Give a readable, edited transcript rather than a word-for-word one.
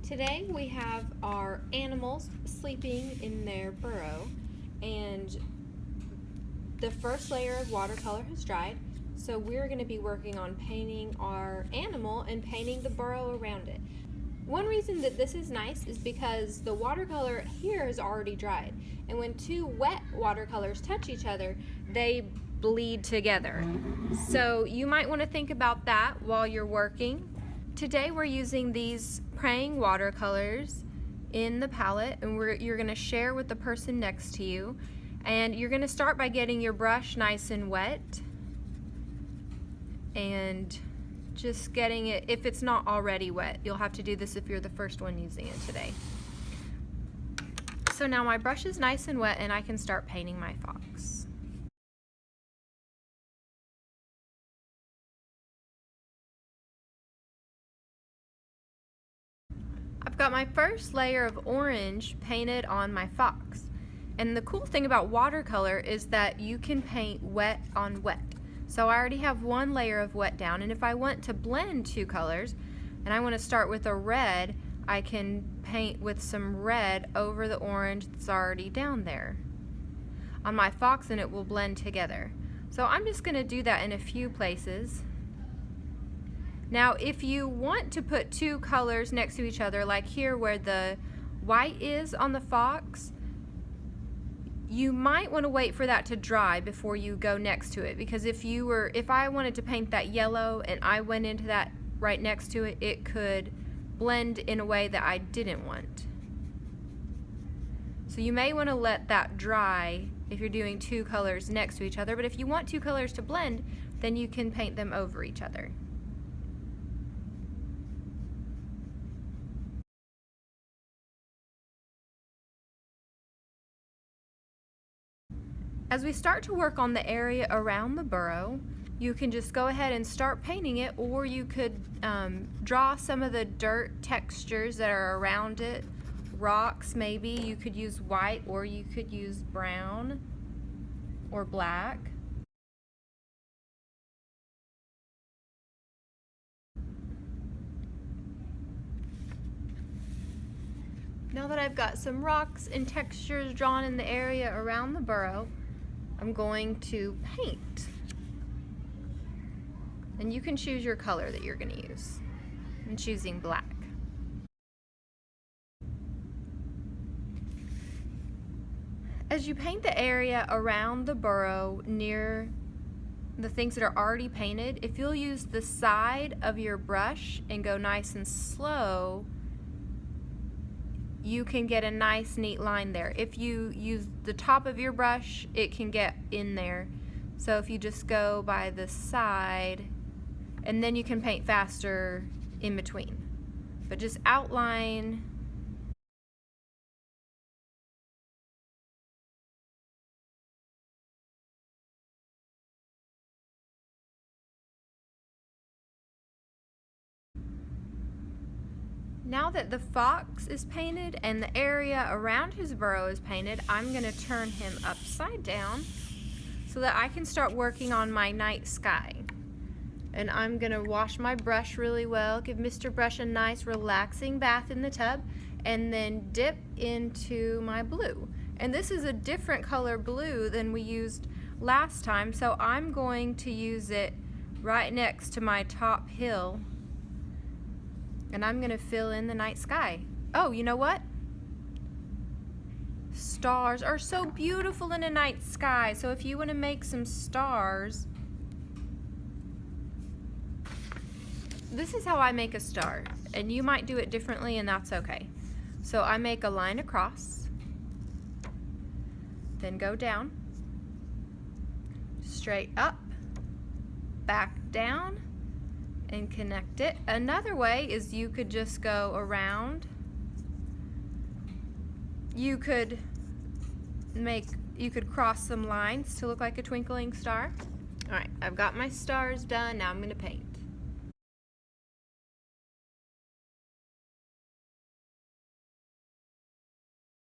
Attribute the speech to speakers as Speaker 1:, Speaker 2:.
Speaker 1: Today we have our animals sleeping in their burrow, and the first layer of watercolor has dried, so we're going to be working on painting our animal and painting the burrow around it. One reason that this is nice is because the watercolor here is already dried, and when two wet watercolors touch each other, they bleed together. So you might want to think about that while you're working. Today we're using these Praying watercolors in the palette, and you're going to share with the person next to you. And you're going to start by getting your brush nice and wet and just getting it, if it's not already wet. You'll have to do this if you're the first one using it today. So now my brush is nice and wet and I can start painting my fox. I've got my first layer of orange painted on my fox. And the cool thing about watercolor is that you can paint wet on wet. So I already have one layer of wet down, and if I want to blend two colors and I want to start with a red, I can paint with some red over the orange that's already down there on my fox, and it will blend together. So I'm just going to do that in a few places. Now if you want to put two colors next to each other, like here where the white is on the fox, you might want to wait for that to dry before you go next to it, because if I wanted to paint that yellow and I went into that right next to it, it could blend in a way that I didn't want. So you may want to let that dry if you're doing two colors next to each other, but if you want two colors to blend, then you can paint them over each other. As we start to work on the area around the burrow, you can just go ahead and start painting it, or you could draw some of the dirt textures that are around it. Rocks maybe, you could use white, or you could use brown or black. Now that I've got some rocks and textures drawn in the area around the burrow, I'm going to paint. And you can choose your color that you're going to use. I'm choosing black. As you paint the area around the burrow near the things that are already painted, if you'll use the side of your brush and go nice and slow, you can get a nice neat line there. If you use the top of your brush, it can get in there. So if you just go by the side, and then you can paint faster in between. But just outline. Now that the fox is painted and the area around his burrow is painted, I'm going to turn him upside down so that I can start working on my night sky. And I'm going to wash my brush really well, give Mr. Brush a nice relaxing bath in the tub, and then dip into my blue. And this is a different color blue than we used last time, so I'm going to use it right next to my top hill. And I'm going to fill in the night sky. Oh, you know what? Stars are so beautiful in a night sky. So if you want to make some stars, this is how I make a star. And you might do it differently, and that's okay. So I make a line across, then go down, straight up, back down, and connect it. Another way is you could just go around. You could cross some lines to look like a twinkling star. Alright, I've got my stars done. Now I'm going to paint.